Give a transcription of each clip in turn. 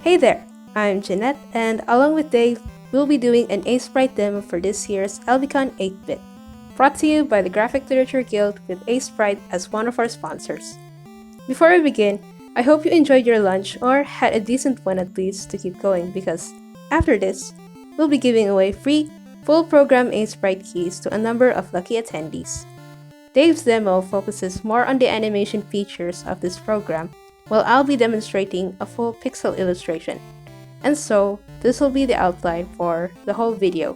Hey there, I'm Gnet, and along with Dave, we'll be doing an Aseprite demo for this year's Elbikon 8-bit, brought to you by the Graphic Literature Guild with Aseprite as one of our sponsors. Before we begin, I hope you enjoyed your lunch or had a decent one at least to keep going, because after this, we'll be giving away free full program Aseprite keys to a number of lucky attendees. Dave's demo focuses more on the animation features of this program, while I'll be demonstrating a full pixel illustration. And so, this will be the outline for the whole video.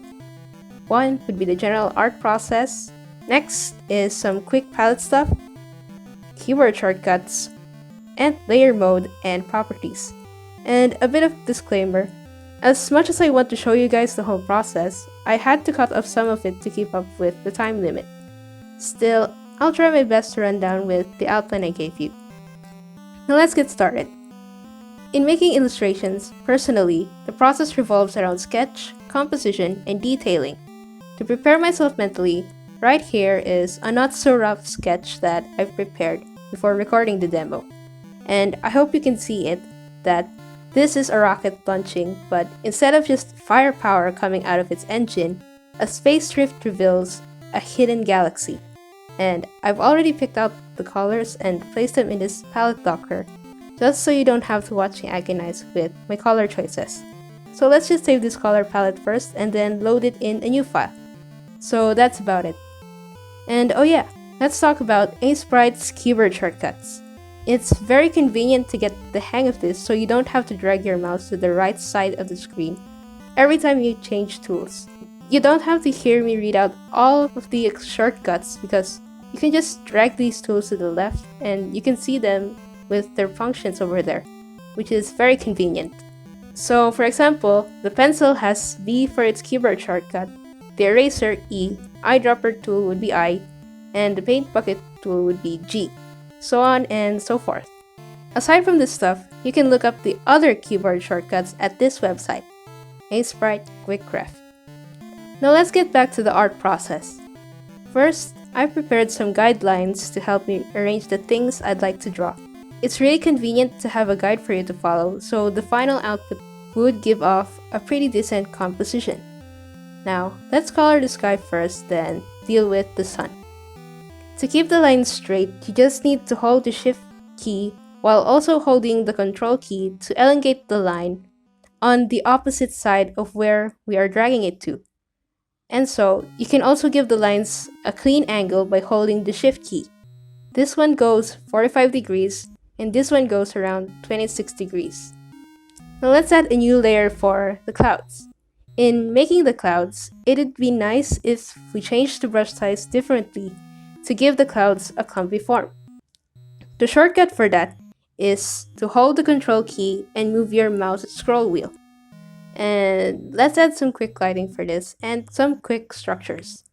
One would be the general art process. Next is some quick palette stuff, keyboard shortcuts, and layer mode and properties. And a bit of disclaimer, as much as I want to show you guys the whole process, I had to cut off some of it to keep up with the time limit. Still, I'll try my best to run down with the outline I gave you. Now let's get started. In making illustrations, personally, the process revolves around sketch, composition, and detailing. To prepare myself mentally, right here is a not-so-rough sketch that I've prepared before recording the demo. And I hope you can see it, that this is a rocket launching, but instead of just firepower coming out of its engine, a space drift reveals a hidden galaxy. And I've already picked out the colors and placed them in this palette docker, just so you don't have to watch me agonize with my color choices. So let's just save this color palette first and then load it in a new file. So that's about it. And oh yeah, let's talk about Aseprite's keyboard shortcuts. It's very convenient to get the hang of this so you don't have to drag your mouse to the right side of the screen every time you change tools. You don't have to hear me read out all of the shortcuts because you can just drag these tools to the left and you can see them with their functions over there, which is very convenient. So for example, the pencil has B for its keyboard shortcut, the eraser E, eyedropper tool would be I, and the paint bucket tool would be G, so on and so forth. Aside from this stuff, you can look up the other keyboard shortcuts at this website, Aseprite Quick Ref. Now let's get back to the art process. First, I prepared some guidelines to help me arrange the things I'd like to draw. It's really convenient to have a guide for you to follow, so the final output would give off a pretty decent composition. Now, let's color the sky first, then deal with the sun. To keep the lines straight, you just need to hold the Shift key while also holding the Control key to elongate the line on the opposite side of where we are dragging it to. And so, you can also give the lines a clean angle by holding the Shift key. This one goes 45 degrees, and this one goes around 26 degrees. Now let's add a new layer for the clouds. In making the clouds, it'd be nice if we changed the brush size differently to give the clouds a clumpy form. The shortcut for that is to hold the Control key and move your mouse scroll wheel. And let's add some quick lighting for this and some quick structures.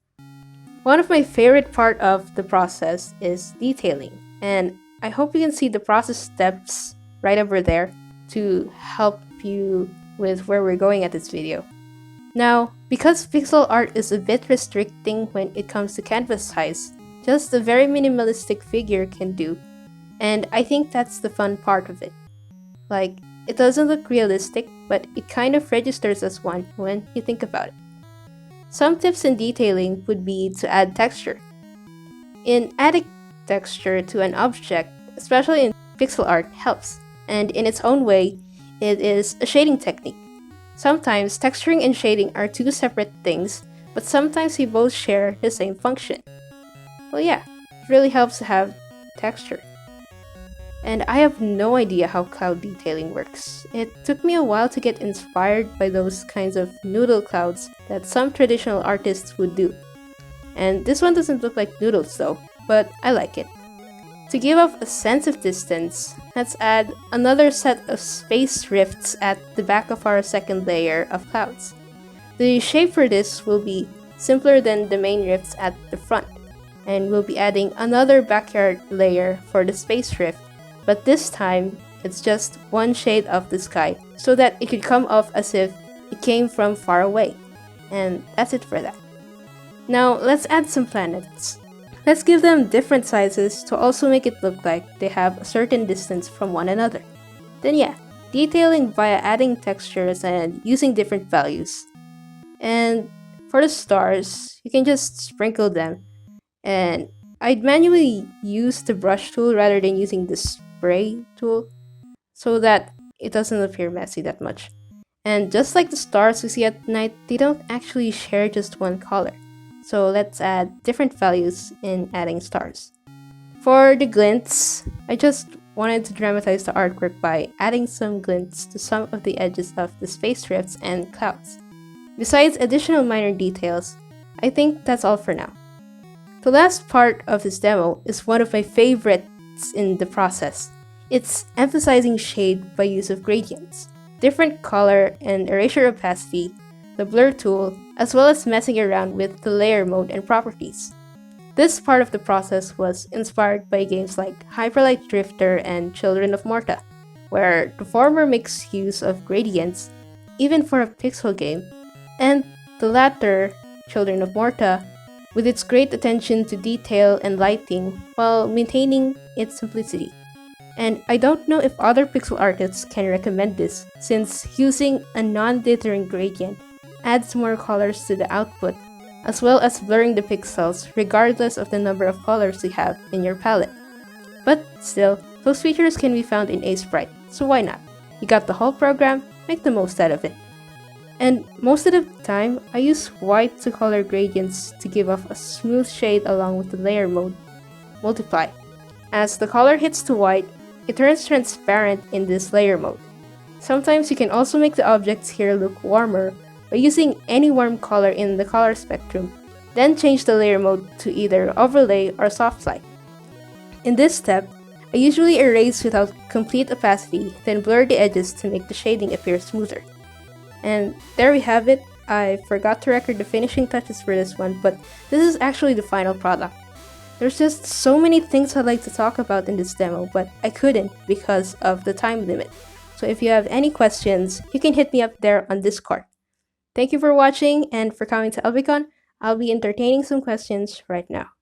One of my favorite part of the process is detailing, and I hope you can see the process steps right over there to help you with where we're going at this video. Now, because pixel art is a bit restricting when it comes to canvas size, just a very minimalistic figure can do, and I think that's the fun part of it. Like, it doesn't look realistic, but it kind of registers as one when you think about it. Some tips in detailing would be to add texture. In adding texture to an object, especially in pixel art, helps, and in its own way, it is a shading technique. Sometimes texturing and shading are two separate things, but sometimes they both share the same function. Well yeah, it really helps to have texture. And I have no idea how cloud detailing works. It took me a while to get inspired by those kinds of noodle clouds that some traditional artists would do. And this one doesn't look like noodles though, but I like it. To give off a sense of distance, let's add another set of space rifts at the back of our second layer of clouds. The shape for this will be simpler than the main rifts at the front, and we'll be adding another backyard layer for the space rift, but this time it's just one shade of the sky so that it could come off as if it came from far away. And that's it for that. Now let's add some planets. Let's give them different sizes to also make it look like they have a certain distance from one another. Then yeah, detailing via adding textures and using different values. And for the stars, you can just sprinkle them. And I'd manually use the brush tool rather than using the spray tool so that it doesn't appear messy that much. And just like the stars we see at night, they don't actually share just one color. So let's add different values in adding stars. For the glints, I just wanted to dramatize the artwork by adding some glints to some of the edges of the space drifts and clouds. Besides additional minor details, I think that's all for now. The last part of this demo is one of my favorites in the process. It's emphasizing shade by use of gradients, different color and erasure opacity, the blur tool, as well as messing around with the layer mode and properties. This part of the process was inspired by games like Hyperlight Drifter and Children of Morta, where the former makes use of gradients, even for a pixel game, and the latter, Children of Morta, with its great attention to detail and lighting while maintaining its simplicity. And I don't know if other pixel artists can recommend this, since using a non-dithering gradient adds more colors to the output, as well as blurring the pixels regardless of the number of colors you have in your palette. But still, those features can be found in Aseprite, so why not? You got the whole program, make the most out of it. And most of the time, I use white to color gradients to give off a smooth shade along with the layer mode, Multiply. As the color hits to white, it turns transparent in this layer mode. Sometimes you can also make the objects here look warmer by using any warm color in the color spectrum, then change the layer mode to either overlay or soft light. In this step, I usually erase without complete opacity, then blur the edges to make the shading appear smoother. And there we have it. I forgot to record the finishing touches for this one, but this is actually the final product. There's just so many things I'd like to talk about in this demo, but I couldn't because of the time limit. So if you have any questions, you can hit me up there on Discord. Thank you for watching and for coming to Elbikon. I'll be entertaining some questions right now.